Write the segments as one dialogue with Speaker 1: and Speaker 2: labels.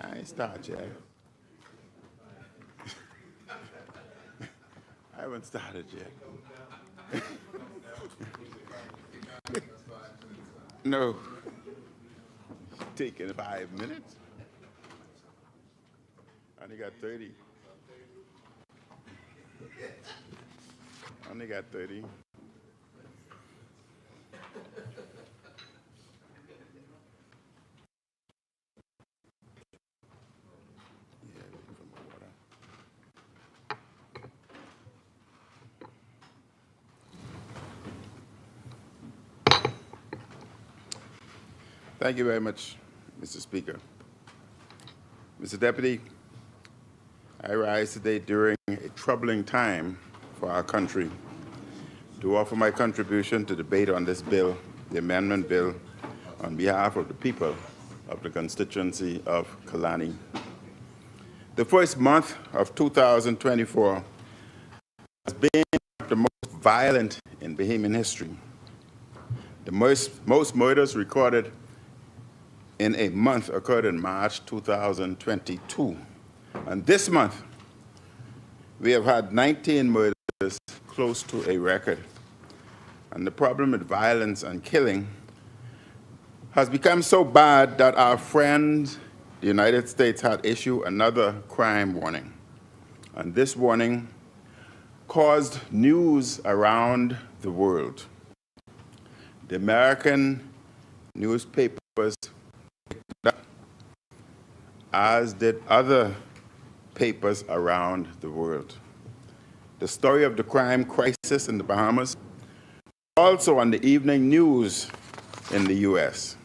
Speaker 1: I ain't started yet. I haven't started yet. No. Taking 5 minutes. I only got 30. I only got 30. Yeah, looking for my water. Thank you very much, Mr. Speaker. Mr. Deputy, I rise today during a troubling time for our country to offer my contribution to debate on this bill, the amendment bill, on behalf of the people of the constituency of Kalani. The first month of 2024 has been the most violent in Bahamian history. The most murders recorded in a month occurred in March 2022. And this month, we have had 19 murders, close to a record. And the problem with violence and killing has become so bad that our friend, the United States, had issued another crime warning. And this warning caused news around the world. The American newspapers picked it up, as did other papers around the world. The story of the crime crisis in the Bahamas, also on the evening news in the US.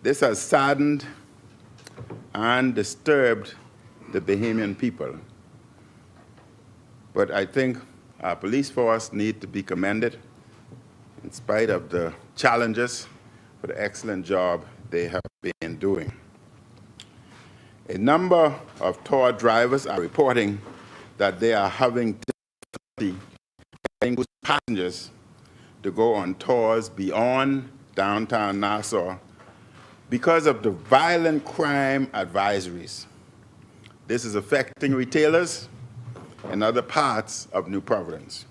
Speaker 1: This has saddened and disturbed the Bahamian people. But I think our police force need to be commended in spite of the challenges for the excellent job they have been doing. A number of tour drivers are reporting that they are having difficulty getting passengers to go on tours beyond downtown Nassau because of the violent crime advisories. This is affecting retailers in other parts of New Providence.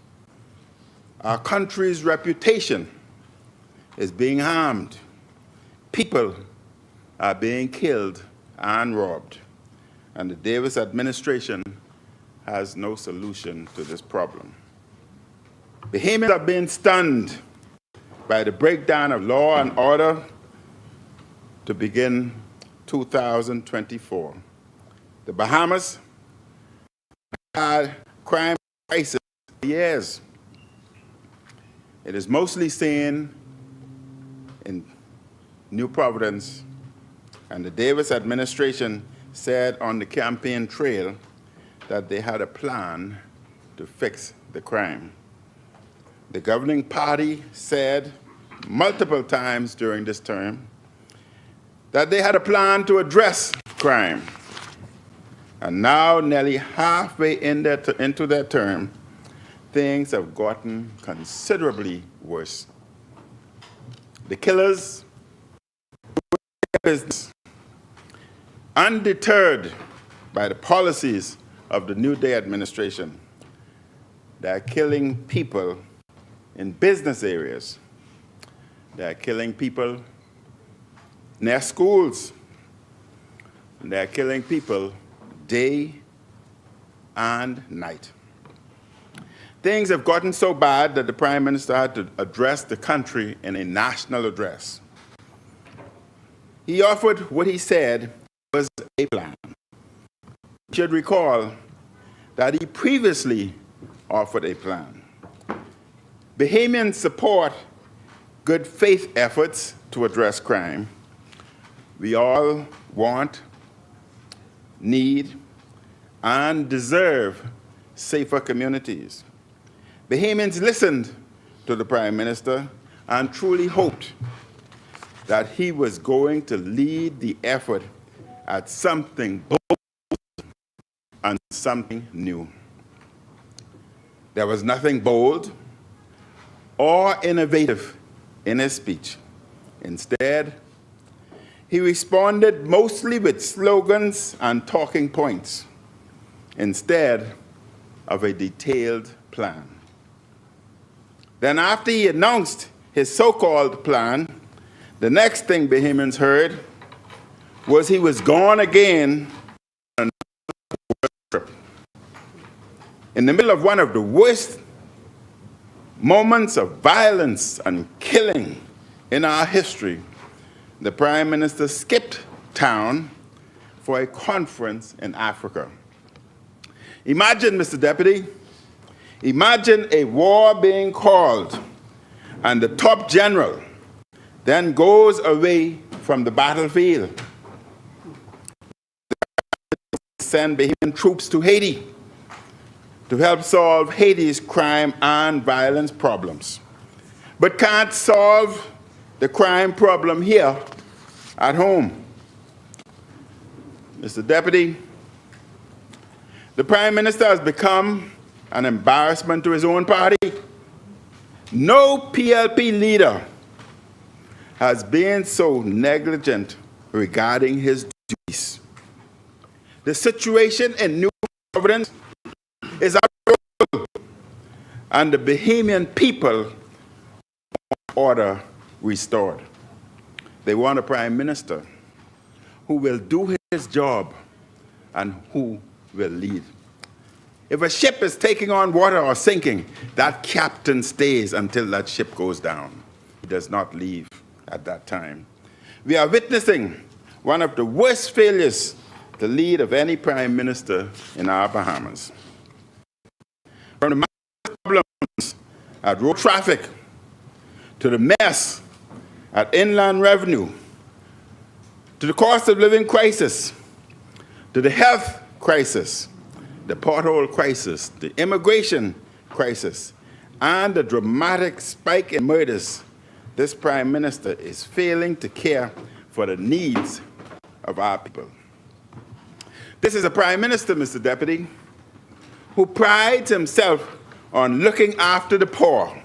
Speaker 1: Our country's reputation is being harmed. People are being killed and robbed, and the Davis administration has no solution to this problem. Bahamians have been stunned by the breakdown of law and order to begin 2024. The Bahamas had crime crisis for years. It is mostly seen in New Providence, and the Davis administration said on the campaign trail that they had a plan to fix the crime. The governing party said multiple times during this term that they had a plan to address crime. And now, nearly halfway into their term, things have gotten considerably worse. The killers, business, undeterred by the policies of the New Day administration, they are killing people in business areas. They are killing people near schools. They are killing people day and night. Things have gotten so bad that the Prime Minister had to address the country in a national address. He offered what he said was a plan. You should recall that he previously offered a plan. Bahamians support good faith efforts to address crime. We all want, need, and deserve safer communities. Bahamians listened to the Prime Minister and truly hoped that he was going to lead the effort at something bold and something new. There was nothing bold or innovative in his speech. Instead, He responded mostly with slogans and talking points instead of a detailed plan. Then after he announced his so-called plan, the next thing Bahamians heard was he was gone again on a trip. In the middle of one of the worst moments of violence and killing in our history, the Prime Minister skipped town for a conference in Africa. Imagine, Mr. Deputy, imagine a war being called and the top general then goes away from the battlefield. Send Bahamian troops to Haiti to help solve Haiti's crime and violence problems, but can't solve the crime problem here at home. Mr. Deputy, the Prime Minister has become an embarrassment to his own party. No PLP leader has been so negligent regarding his duties. The situation in New Providence is unreal, and the Bahamian people want order restored. They want a Prime Minister who will do his job and who will lead. If a ship is taking on water or sinking, that captain stays until that ship goes down. He does not leave at that time. We are witnessing one of the worst failures to lead of any Prime Minister in our Bahamas. From the massive problems at road traffic to the mess at inland revenue, to the cost of living crisis, to the health crisis, the pothole crisis, the immigration crisis, and the dramatic spike in murders, this Prime Minister is failing to care for the needs of our people. This is a Prime Minister, Mr. Deputy, who prides himself on looking after the poor.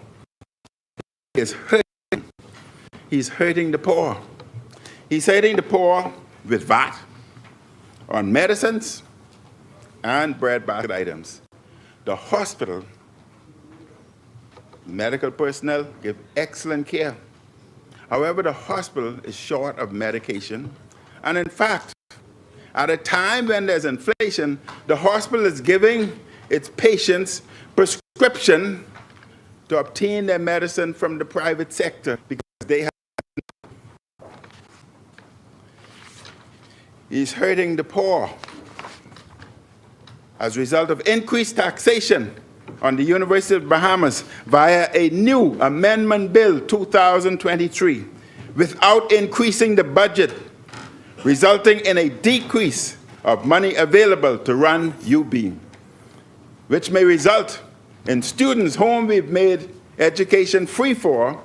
Speaker 1: He's hurting the poor. He's hurting the poor with VAT on medicines and breadbasket items. The hospital, medical personnel give excellent care. However, the hospital is short of medication. And in fact, at a time when there's inflation, the hospital is giving its patients prescription to obtain their medicine from the private sector because they have. He's hurting the poor as a result of increased taxation on the University of Bahamas via a new Amendment Bill 2023 without increasing the budget, resulting in a decrease of money available to run UB, which may result in students whom we've made education free for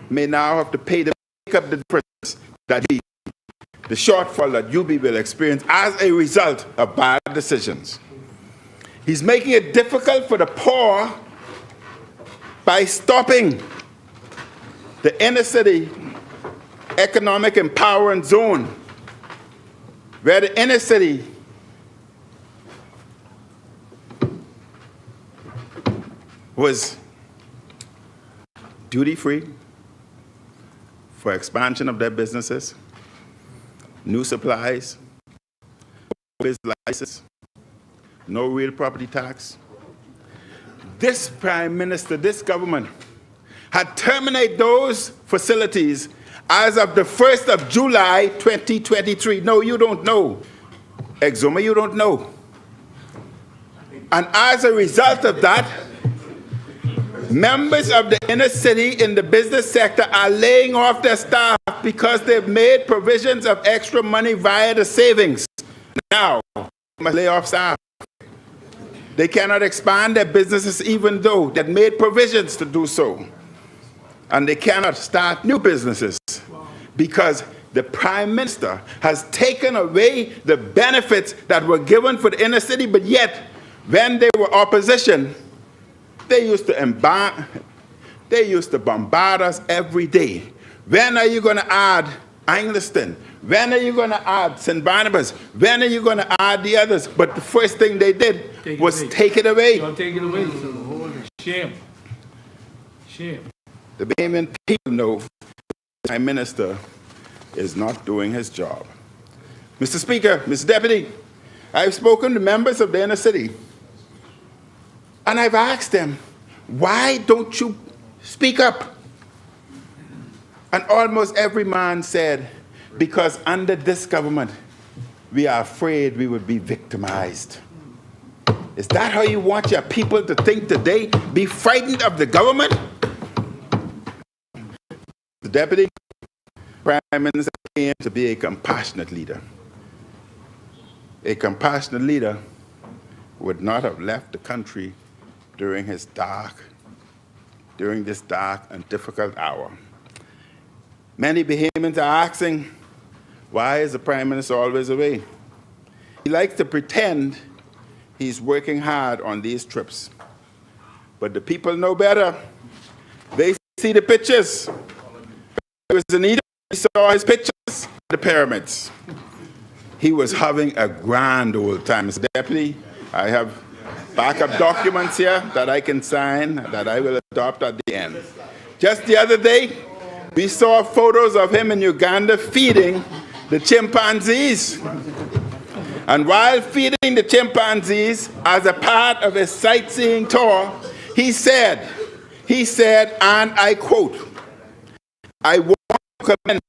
Speaker 1: may now have to pay to make up the difference that the shortfall that UB will experience as a result of bad decisions. He's making it difficult for the poor by stopping the inner city economic empowerment zone, where the inner city was duty-free for expansion of their businesses, new supplies, business license, no real property tax. This Prime Minister, this government, had terminated those facilities as of the 1st of July 2023. No, you don't know. Exuma, you don't know. And as a result of that, members of the inner city in the business sector are laying off their staff because they've made provisions of extra money via the savings. Now, they must lay off staff. They cannot expand their businesses even though they've made provisions to do so. And they cannot start new businesses because the Prime Minister has taken away the benefits that were given for the inner city, but yet, when they were opposition, they used to bombard us every day. When are you going to add Angliston? When are you going to add St. Barnabas? When are you going to add the others? But the first thing they did was take it away.
Speaker 2: Don't take it away. So, shame. Shame.
Speaker 1: The Bahamian people know the Prime Minister is not doing his job. Mr. Speaker, Mr. Deputy, I've spoken to members of the inner city, and I've asked them, why don't you speak up? And almost every man said, because under this government, we are afraid we would be victimized. Is that how you want your people to think today? Be frightened of the government? The Deputy Prime Minister came to be a compassionate leader. A compassionate leader would not have left the country during this dark and difficult hour. Many Bahamians are asking, why is the Prime Minister always away? He likes to pretend he's working hard on these trips. But the people know better. They see the pictures. He was in Egypt, he saw his pictures of the pyramids. He was having a grand old time. Mr. Deputy, I have backup documents here that I can sign, that I will adopt at the end. Just the other day, we saw photos of him in Uganda feeding the chimpanzees. And while feeding the chimpanzees as a part of his sightseeing tour, he said, and I quote, "I want to commend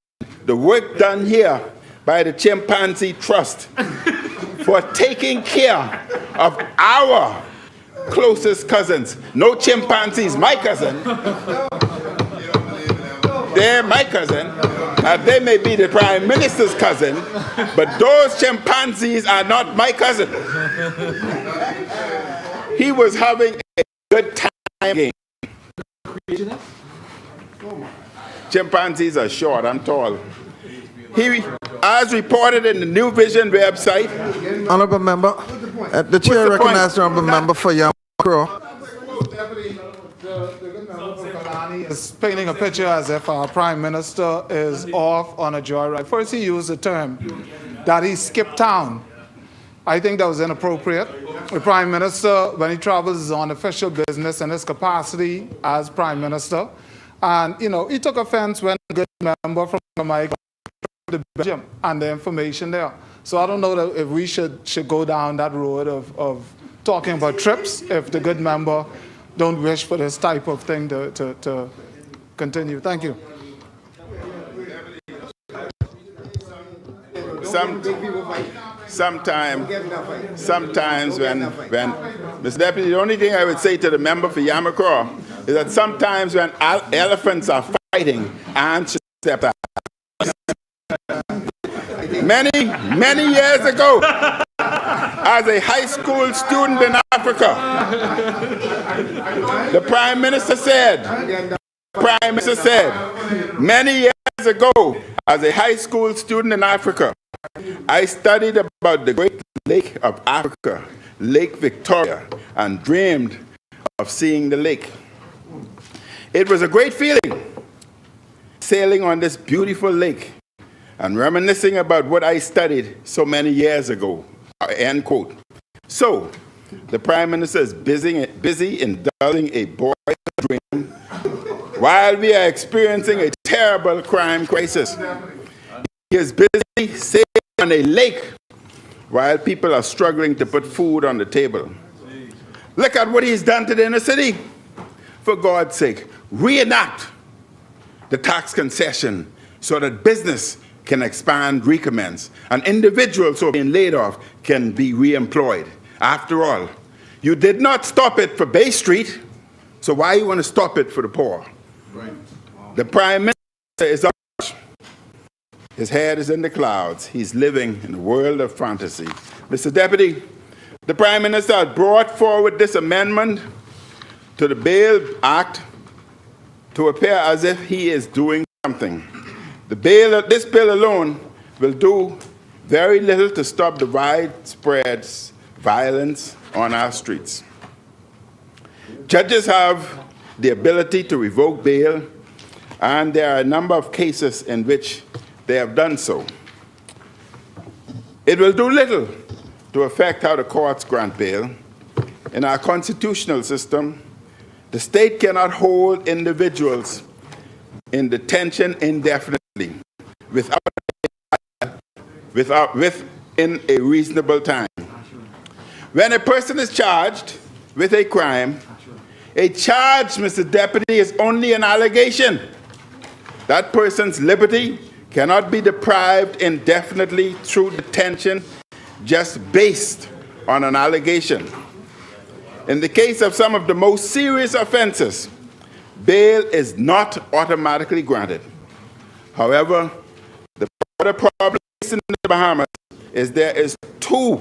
Speaker 1: the work done here by the Chimpanzee Trust for taking care of our closest cousins." No chimpanzees, my cousin. They're my cousin. They may be the Prime Minister's cousin, but those chimpanzees are not my cousin. He was having a good time game. Chimpanzees are short, I'm tall. He, as reported in the New Vision website.
Speaker 3: Honourable Member, the Chair recognizes the Honourable Member for Yamakro.
Speaker 4: Is painting a picture as if our Prime Minister is off on a joyride. First, he used the term that he skipped town. I think that was inappropriate. The Prime Minister, when he travels, is on official business in his capacity as Prime Minister. And, you know, he took offense when a good member from Jamaica the Belgium and the information there. So I don't know that if we should go down that road of talking about trips if the good member don't wish for this type of thing to continue. Thank you.
Speaker 1: Sometimes when Mr. Deputy, the only thing I would say to the member for Yamakro is that sometimes when elephants are fighting, ants should step out. Many years ago, as a high school student in Africa, the Prime Minister said, many years ago, as a high school student in Africa, I studied about the great lake of Africa, Lake Victoria, and dreamed of seeing the lake. It was a great feeling sailing on this beautiful lake and reminiscing about what I studied so many years ago, end quote. So, the Prime Minister is busy indulging a boy's dream while we are experiencing a terrible crime crisis. He is busy sailing on a lake while people are struggling to put food on the table. Look at what he's done to the inner city. For God's sake, reenact the tax concession so that business can expand, recommence, and individuals who are being laid off can be re-employed. After all, you did not stop it for Bay Street, so why you want to stop it for the poor? Right. The Prime Minister is up. His head is in the clouds. He's living in a world of fantasy. Mr. Deputy, the Prime Minister has brought forward this amendment to the Bail Act to appear as if he is doing something. This bill alone will do very little to stop the widespread violence on our streets. Judges have the ability to revoke bail, and there are a number of cases in which they have done so. It will do little to affect how the courts grant bail. In our constitutional system, the state cannot hold individuals in detention indefinitely within a reasonable time. When a person is charged with a crime, a charge, Mr. Deputy, is only an allegation. That person's liberty cannot be deprived indefinitely through detention just based on an allegation. In the case of some of the most serious offenses, bail is not automatically granted. However, the problem in the Bahamas is there is too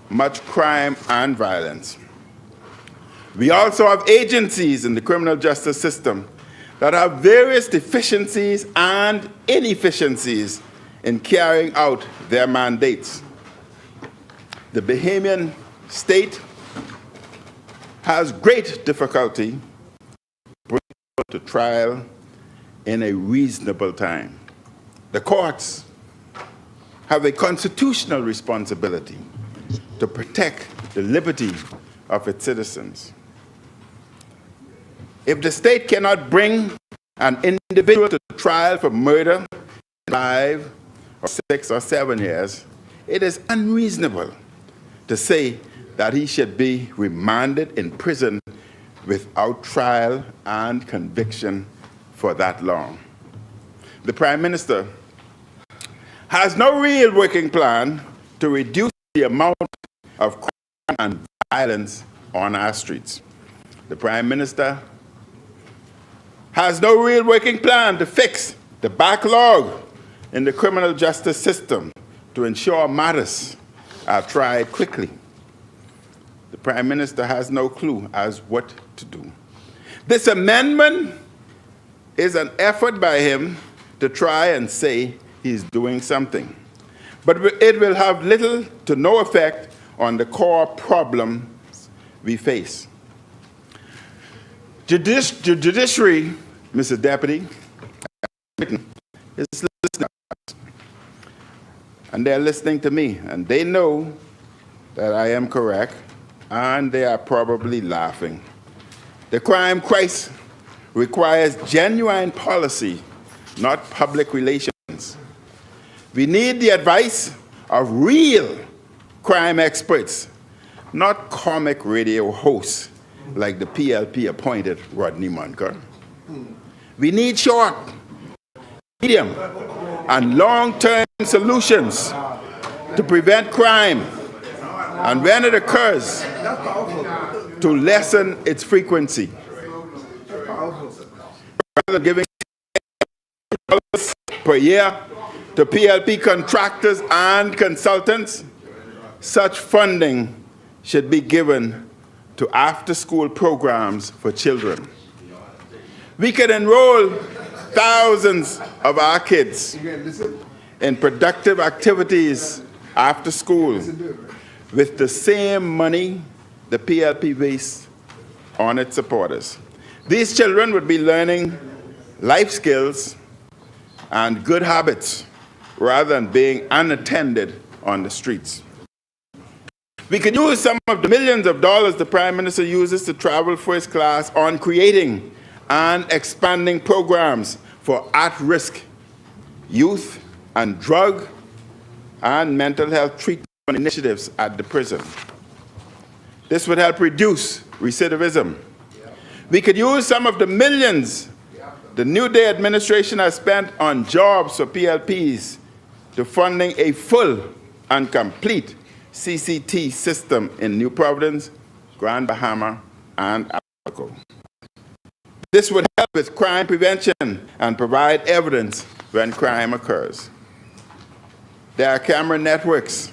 Speaker 1: much crime and violence. We also have agencies in the criminal justice system that have various deficiencies and inefficiencies in carrying out their mandates. The Bahamian state has great difficulty bringing to trial in a reasonable time. The courts have a constitutional responsibility to protect the liberty of its citizens. If the state cannot bring an individual to trial for murder in 5 or 6 or 7 years, it is unreasonable to say that he should be remanded in prison without trial and conviction for that long. The Prime Minister has no real working plan to reduce the amount of crime and violence on our streets. The Prime Minister has no real working plan to fix the backlog in the criminal justice system to ensure matters are tried quickly. The Prime Minister has no clue as what to do. This amendment is an effort by him to try and say he's doing something. But it will have little to no effect on the core problems we face. Judiciary, Mr. Deputy, is listening, and they're listening to me, and they know that I am correct, and they are probably laughing. The crime crisis requires genuine policy, not public relations. We need the advice of real crime experts, not comic radio hosts like the PLP appointed Rodney Munker. We need short, medium, and long-term solutions to prevent crime, and when it occurs, to lessen its frequency. Rather than giving $10 per year to PLP contractors and consultants, such funding should be given to after-school programs for children. We could enroll thousands of our kids in productive activities after school with the same money the PLP wastes on its supporters. These children would be learning life skills and good habits rather than being unattended on the streets. We could use some of the millions of dollars the Prime Minister uses to travel first class on creating and expanding programs for at-risk youth and drug and mental health treatment initiatives at the prison. This would help reduce recidivism. We could use some of the millions the New Day administration has spent on jobs for PLPs to funding a full and complete CCT system in New Providence, Grand Bahama, and Abaco. This would help with crime prevention and provide evidence when crime occurs. There are camera networks,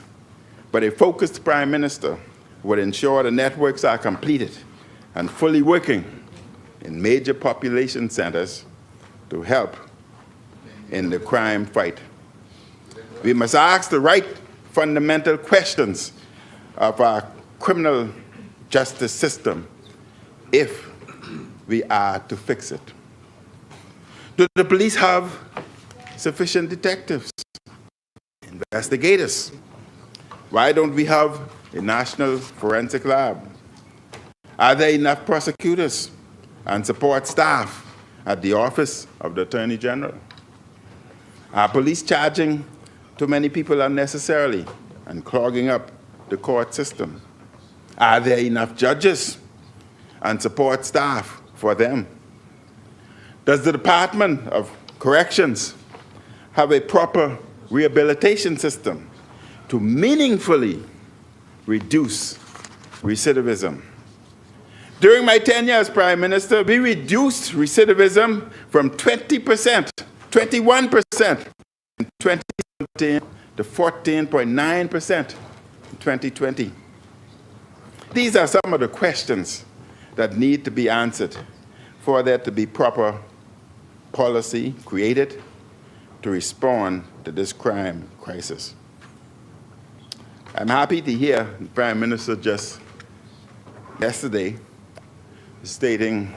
Speaker 1: but a focused Prime Minister would ensure the networks are completed and fully working in major population centers to help in the crime fight. We must ask the right fundamental questions of our criminal justice system if we are to fix it. Do the police have sufficient detectives, investigators, Why don't we have a national forensic lab? Are there enough prosecutors and support staff at the Office of the Attorney General? Are police charging too many people unnecessarily and clogging up the court system? Are there enough judges and support staff for them? Does the Department of Corrections have a proper rehabilitation system to meaningfully reduce recidivism? During my tenure as Prime Minister, we reduced recidivism from 20%, 21% in 2017 to 14.9% in 2020. These are some of the questions that need to be answered for there to be proper policy created to respond to this crime crisis. I'm happy to hear the Prime Minister just yesterday stating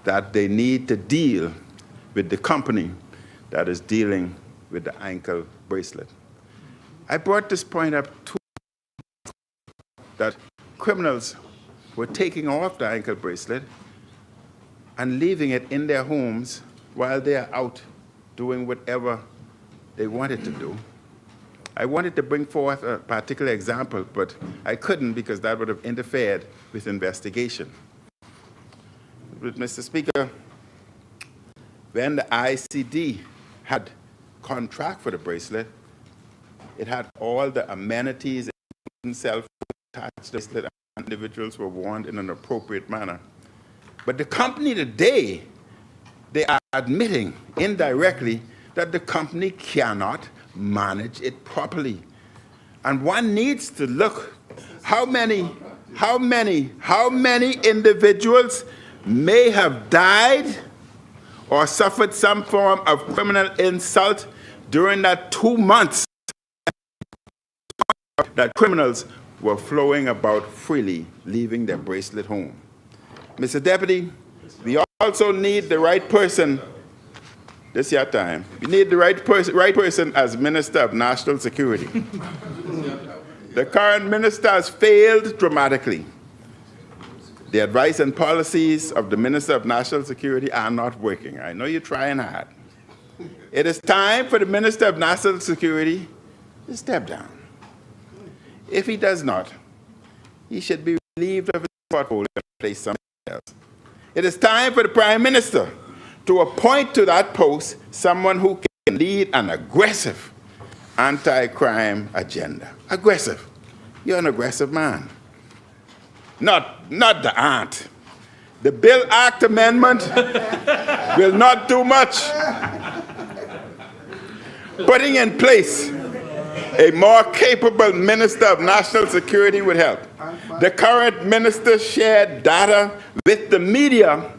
Speaker 1: that they need to deal with the company that is dealing with the ankle bracelet. I brought this point up too, that criminals were taking off the ankle bracelet and leaving it in their homes while they are out doing whatever they wanted to do. I wanted to bring forth a particular example, but I couldn't because that would have interfered with investigation. But Mr. Speaker, when the ICD had contract for the bracelet, it had all the amenities, cell phone attached bracelet, and individuals were warned in an appropriate manner. But the company today, they are admitting indirectly that the company cannot manage it properly. And one needs to look how many individuals may have died or suffered some form of criminal insult during that 2 months that criminals were flowing about freely, leaving their bracelet home. Mr. Deputy, we also need the right person. This is your time. We need the right person as Minister of National Security. The current minister has failed dramatically. The advice and policies of the Minister of National Security are not working. I know you're trying hard. It is time for the Minister of National Security to step down. If he does not, he should be relieved of his portfolio and placed somewhere else. It is time for the Prime Minister to appoint to that post someone who can lead an aggressive anti-crime agenda. Aggressive. You're an aggressive man. Not the aunt. The Bill Act amendment will not do much. Putting in place a more capable Minister of National Security would help. The current minister shared data with the media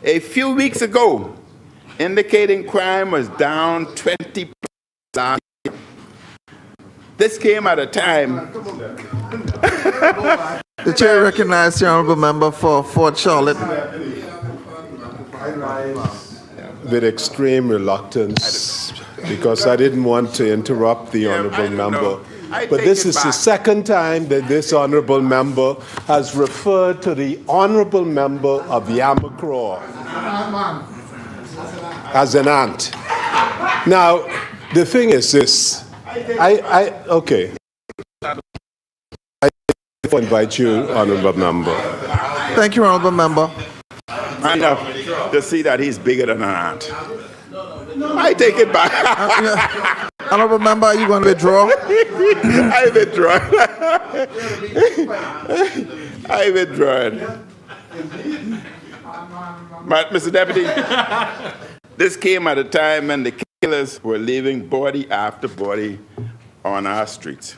Speaker 1: a few weeks ago indicating crime was down 20%. This came at a time.
Speaker 3: The chair recognizes the honourable member for Fort Charlotte.
Speaker 5: With extreme reluctance, because I didn't want to interrupt the honourable member. But this is the second time that this honourable member has referred to the honourable member of Yamacraw as an aunt. Now, the thing is this. Okay. I invite you, honourable member.
Speaker 3: Thank you, honourable member.
Speaker 1: Enough to see that he's bigger than an aunt. I take it back.
Speaker 3: Honourable member, are you going to withdraw?
Speaker 1: I withdraw. I withdraw. But, Mr. Deputy, this came at a time when the killers were leaving body after body on our streets.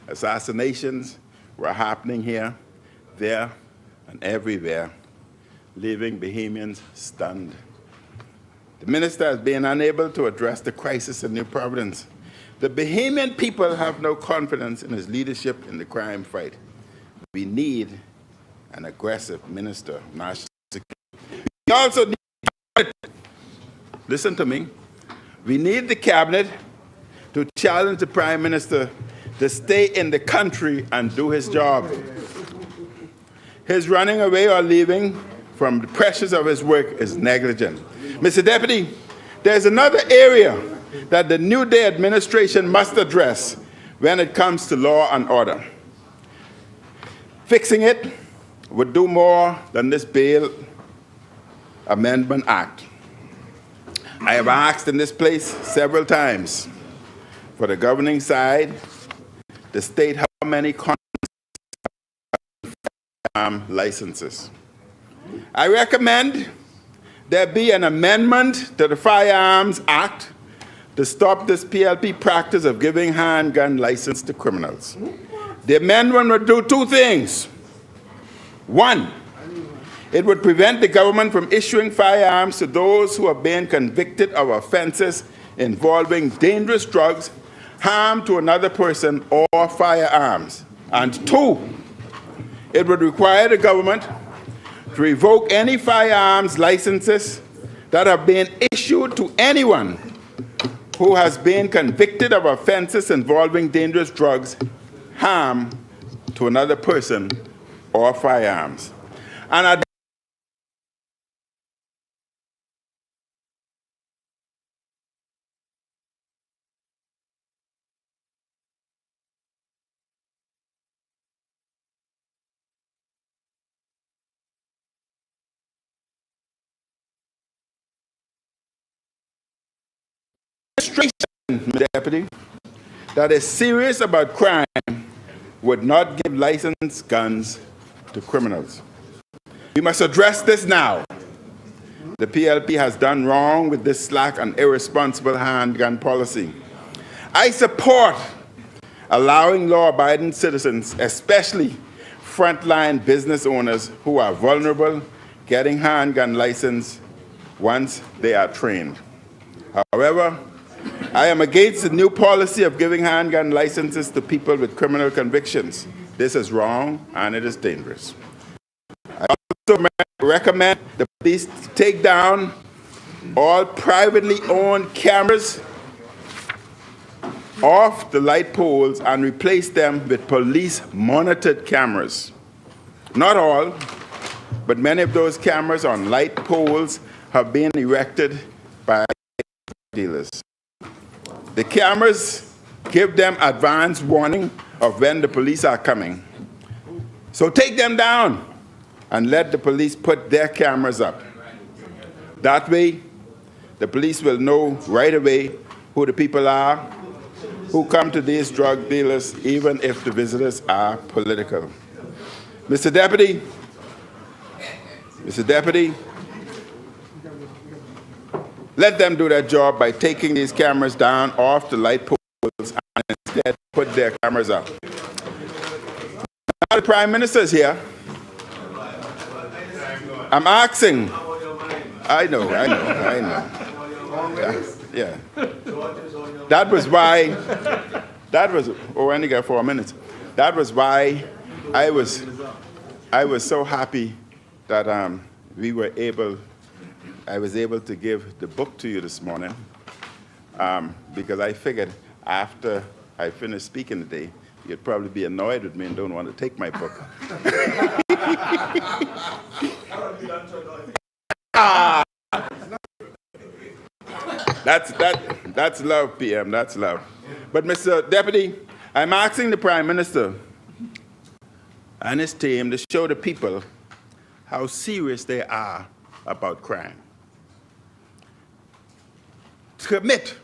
Speaker 1: Assassinations were happening here, there, and everywhere, leaving Bahamians stunned. The minister has been unable to address the crisis in New Providence. The Bahamian people have no confidence in his leadership in the crime fight. We need an aggressive minister of national security. We also need, listen to me, we need the cabinet to challenge the prime minister to stay in the country and do his job. His running away or leaving from the pressures of his work is negligent. Mr. Deputy, there's another area that the New Day administration must address when it comes to law and order. Fixing it would do more than this Bail Amendment Act. I have asked in this place several times for the governing side to state how many licenses. I recommend there be an amendment to the Firearms Act to stop this PLP practice of giving handgun license to criminals. The amendment would do two things. One, it would prevent the government from issuing firearms to those who have been convicted of offenses involving dangerous drugs, harm to another person, or firearms. And two, it would require the government to revoke any firearms licenses that have been issued to anyone who has been convicted of offenses involving dangerous drugs, harm to another person, or firearms. And Deputy, that is serious about crime would not give licensed guns to criminals. We must address this now. The PLP has done wrong with this slack and irresponsible handgun policy. I support allowing law-abiding citizens, especially frontline business owners who are vulnerable, getting handgun license once they are trained. However, I am against the new policy of giving handgun licenses to people with criminal convictions. This is wrong and it is dangerous. I also recommend the police take down all privately owned cameras off the light poles and replace them with police-monitored cameras. Not all, but many of those cameras on light poles have been erected by dealers. The cameras give them advance warning of when the police are coming. So take them down and let the police put their cameras up. That way, the police will know right away who the people are who come to these drug dealers, even if the visitors are political. Mr. Deputy, let them do their job by taking these cameras down off the light poles and instead put their cameras up. Now the Prime Minister is here. I'm asking. I know. Yeah. That was why, I only got 4 minutes. That was why I was so happy that I was able to give the book to you this morning because I figured after I finished speaking today, you'd probably be annoyed with me and don't want to take my book. That's love, PM, that's love. But Mr. Deputy, I'm asking the Prime Minister and his team to show the people how serious they are about crime. Commit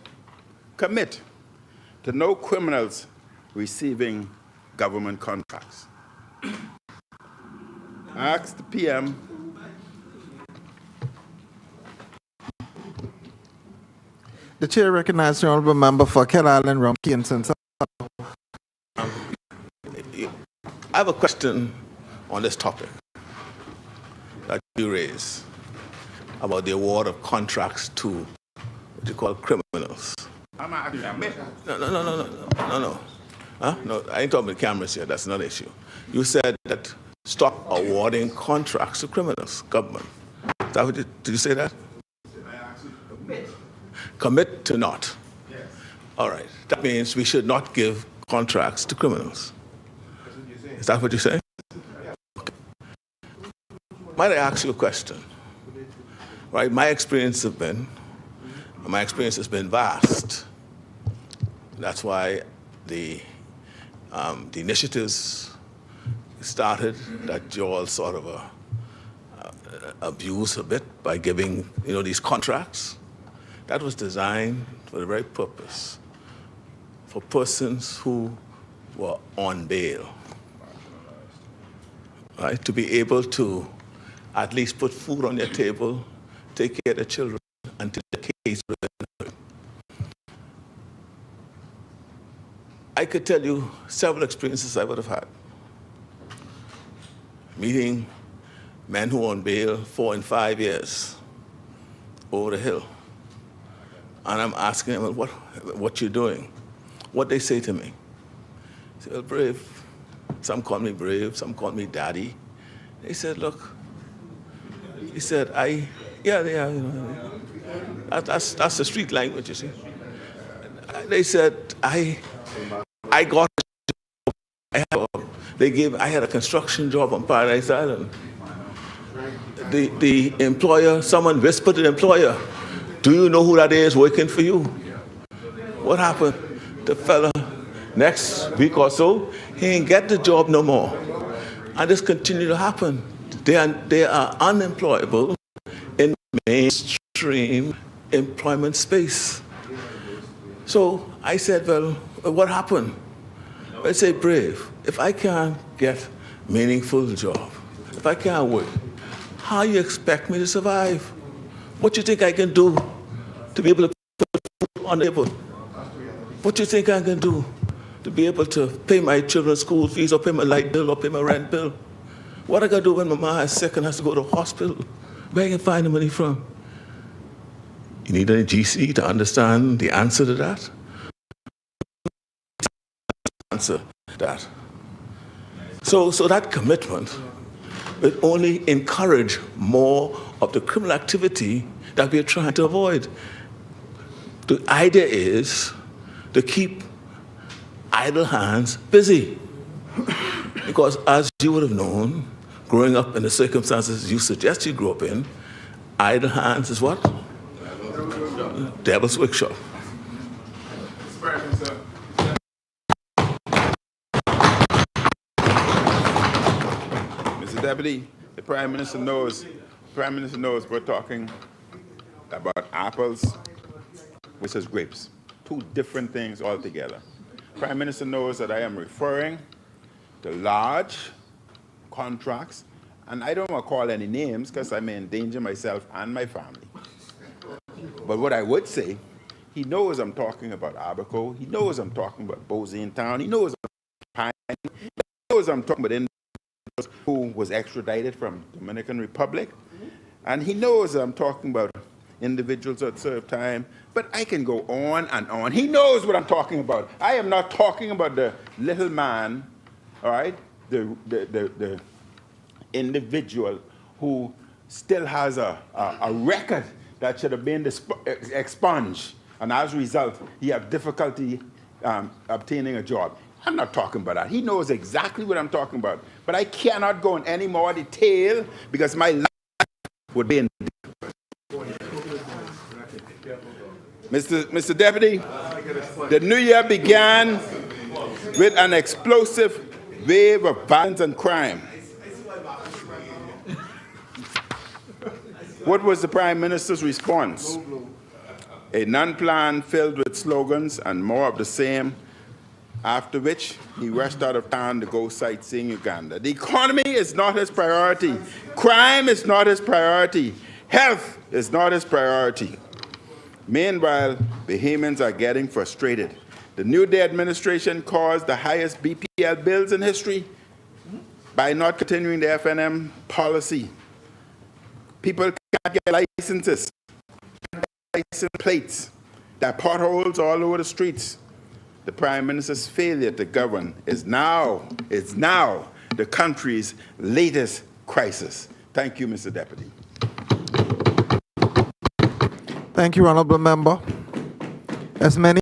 Speaker 1: to no criminals receiving government contracts. Ask the PM.
Speaker 3: The chair recognizes the honourable member for Kel Island, Rumpke and St.
Speaker 6: I have a question on this topic that you raised about the award of contracts to what you call criminals.
Speaker 1: I'm asking
Speaker 6: No. Huh? No, I ain't talking about cameras here. That's not an issue. You said that stop awarding contracts to criminals, government. Is that what did you say that? Commit to not. Yes. All right. That means we should not give contracts to criminals. Is that what you're saying? Might I ask you a question? Right, my experience has been vast. That's why the initiatives started that you all sort of abuse a bit by giving these contracts. That was designed for the very purpose for persons who were on bail, right, to be able to at least put food on their table, take care of their children until the case was over. I could tell you several experiences I would have had. Meeting men who were on bail 4 and 5 years over the hill. And I'm asking them, what you doing? What they say to me? I say, well, brave. Some call me brave, some call me daddy. They said, look, he said, that's the street language, you see. They said, I got a job. I had a construction job on Paradise Island. The employer, someone whispered to the employer, do you know who that is working for you? What happened? The fella, next week or so, he ain't get the job no more. And this continued to happen. They are unemployable in mainstream employment space. So I said, well, what happened? I say, brave, if I can't get meaningful job, if I can't work, how you expect me to survive? What do you think I can do to be able to put food on the table? What do you think I can do to be able to pay my children's school fees or pay my light bill or pay my rent bill? What I got to do when my mom is sick and has to go to the hospital? Where I can find the money from? You need a GC to understand the answer to that? Answer that. So that commitment will only encourage more of the criminal activity that we are trying to avoid. The idea is to keep idle hands busy. Because as you would have known, growing up in the circumstances you suggest you grew up in, idle hands is what? Devil's workshop.
Speaker 1: Mr. Deputy, the Prime Minister knows we're talking about apples versus grapes. Two different things altogether. Prime Minister knows that I am referring to large contracts, and I don't want to call any names because I may endanger myself and my family. But what I would say, he knows I'm talking about Abaco, he knows I'm talking about Bosine Town, he knows I'm talking about individuals who was extradited from Dominican Republic, and he knows I'm talking about individuals that serve time, but I can go on and on. He knows what I'm talking about. I am not talking about the little man, all right, the individual who still has a record that should have been expunged, and as a result, he has difficulty obtaining a job. I'm not talking about that. He knows exactly what I'm talking about, but I cannot go in any more detail because my life would be in. Mr. Deputy, the new year began with an explosive wave of violence and crime. What was the Prime Minister's response? A non-plan filled with slogans and more of the same, after which he rushed out of town to go sightseeing Uganda. The economy is not his priority. Crime is not his priority. Health is not his priority. Meanwhile, Bahamians are getting frustrated. The New Day administration caused the highest BPL bills in history by not continuing the FNM policy. People can't get licenses, license plates. There are potholes all over the streets. The Prime Minister's failure to govern is now the country's latest crisis. Thank you, Mr. Deputy.
Speaker 3: Thank you, Honourable Member. As many